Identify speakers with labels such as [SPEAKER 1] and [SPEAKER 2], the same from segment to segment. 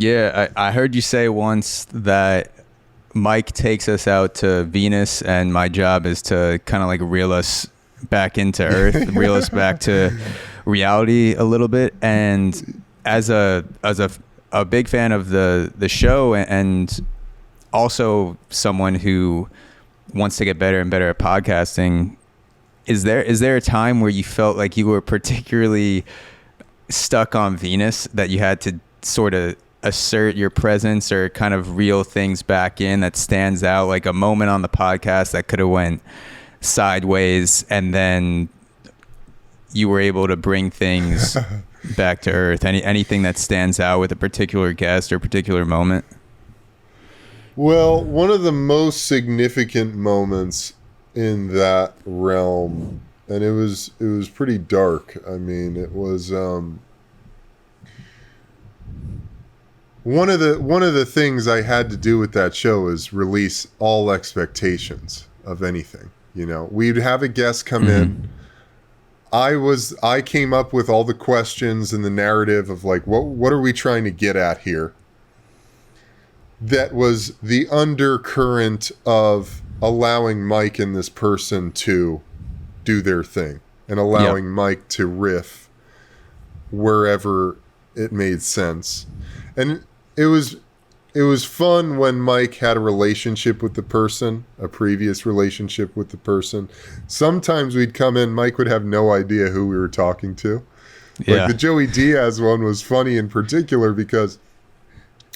[SPEAKER 1] Yeah, I heard you say once that Mike takes us out to Venus, and my job is to kind of like reel us back into Earth, reel us back to reality a little bit. And as a big fan of the show, and also someone who wants to get better and better at podcasting, is there a time where you felt like you were particularly stuck on Venus, that you had to sort of assert your presence or kind of reel things back in, that stands out, like a moment on the podcast that could have went sideways and then you were able to bring things back to earth? Anything that stands out with a particular guest or particular moment?
[SPEAKER 2] Well, one of the most significant moments in that realm, and it was pretty dark. I mean, it was one of the things I had to do with that show is release all expectations of anything. You know, we'd have a guest come in. I came up with all the questions and the narrative of like, what are we trying to get at here? That was the undercurrent of allowing Mike and this person to do their thing and allowing Mike to riff wherever it made sense. And it was fun when Mike had a relationship with the person, a previous relationship with the person. Sometimes we'd come in, Mike would have no idea who we were talking to. Like the Joey Diaz one was funny in particular because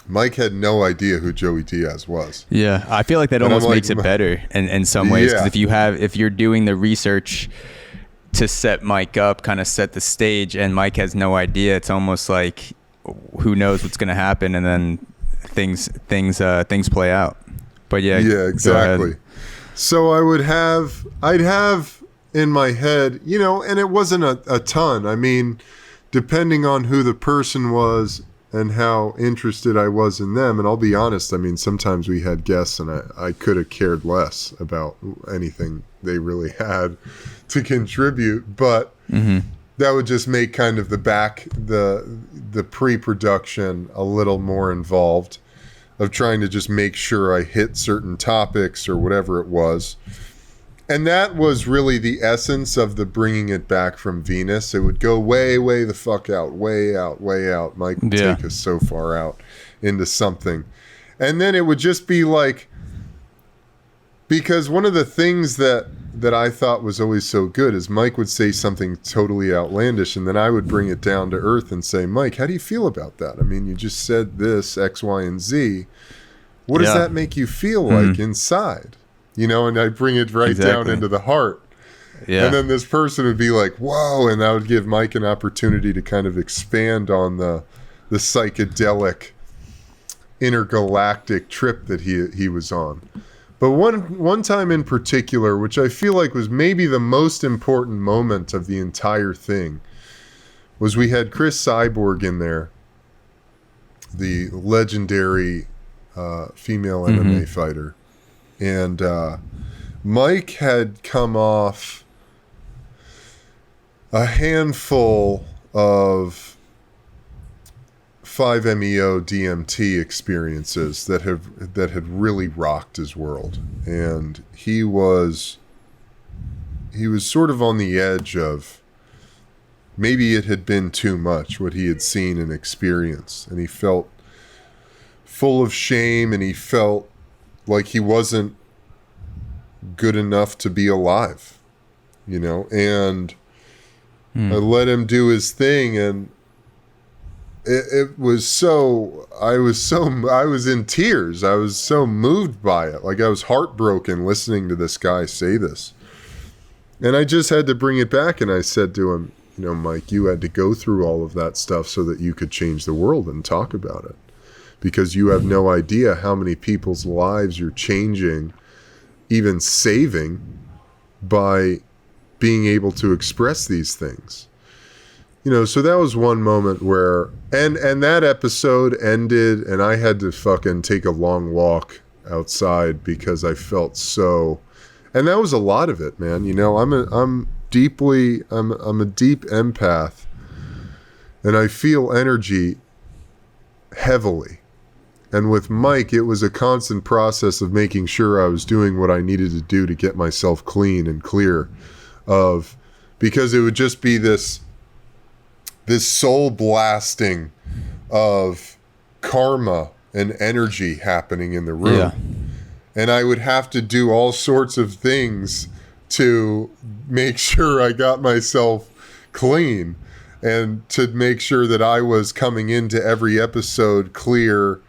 [SPEAKER 2] Mike had no idea who Joey Diaz was.
[SPEAKER 1] Yeah, I feel like that almost makes it better in some ways. Because if you're doing the research to set Mike up, kind of set the stage, and Mike has no idea, it's almost like who knows what's going to happen, and then things play out. But yeah,
[SPEAKER 2] exactly. So I'd have in my head, you know, and it wasn't a ton. I mean, depending on who the person was and how interested I was in them. And I'll be honest, I mean, sometimes we had guests and I could have cared less about anything they really had to contribute, but that would just make kind of the pre-production a little more involved, of trying to just make sure I hit certain topics or whatever it was. And that was really the essence of the bringing it back from Venus. It would go way, way the fuck out, way out, way out. Mike would take us so far out into something. And then it would just be like, because one of the things that I thought was always so good is Mike would say something totally outlandish, and then I would bring it down to earth and say, Mike, how do you feel about that? I mean, you just said this, X, Y, and Z. What does that make you feel like inside? You know, and I bring it down into the heart. Yeah. And then this person would be like, whoa, and that would give Mike an opportunity to kind of expand on the psychedelic intergalactic trip that he was on. But one time in particular, which I feel like was maybe the most important moment of the entire thing, was we had Cris Cyborg in there, the legendary female MMA fighter. And Mike had come off a handful of 5-MeO DMT experiences that had really rocked his world, and he was sort of on the edge of maybe it had been too much what he had seen and experienced, and he felt full of shame, and he felt like he wasn't good enough to be alive, you know. And I let him do his thing, and it was so, I was in tears. I was so moved by it. Like, I was heartbroken listening to this guy say this. And I just had to bring it back, and I said to him, you know, Mike, you had to go through all of that stuff so that you could change the world and talk about it. Because you have no idea how many people's lives you're changing, even saving, by being able to express these things. You know, so that was one moment where, and that episode ended, and I had to fucking take a long walk outside because I felt so, and that was a lot of it, man. You know, I'm a deep empath, and I feel energy. heavily. And with Mike, it was a constant process of making sure I was doing what I needed to do to get myself clean and clear of, because it would just be this soul blasting of karma and energy happening in the room.
[SPEAKER 1] Yeah.
[SPEAKER 2] And I would have to do all sorts of things to make sure I got myself clean and to make sure that I was coming into every episode clear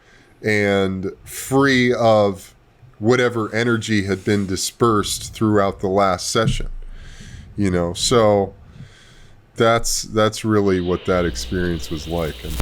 [SPEAKER 2] and free of whatever energy had been dispersed throughout the last session. You know, so that's really what that experience was like. And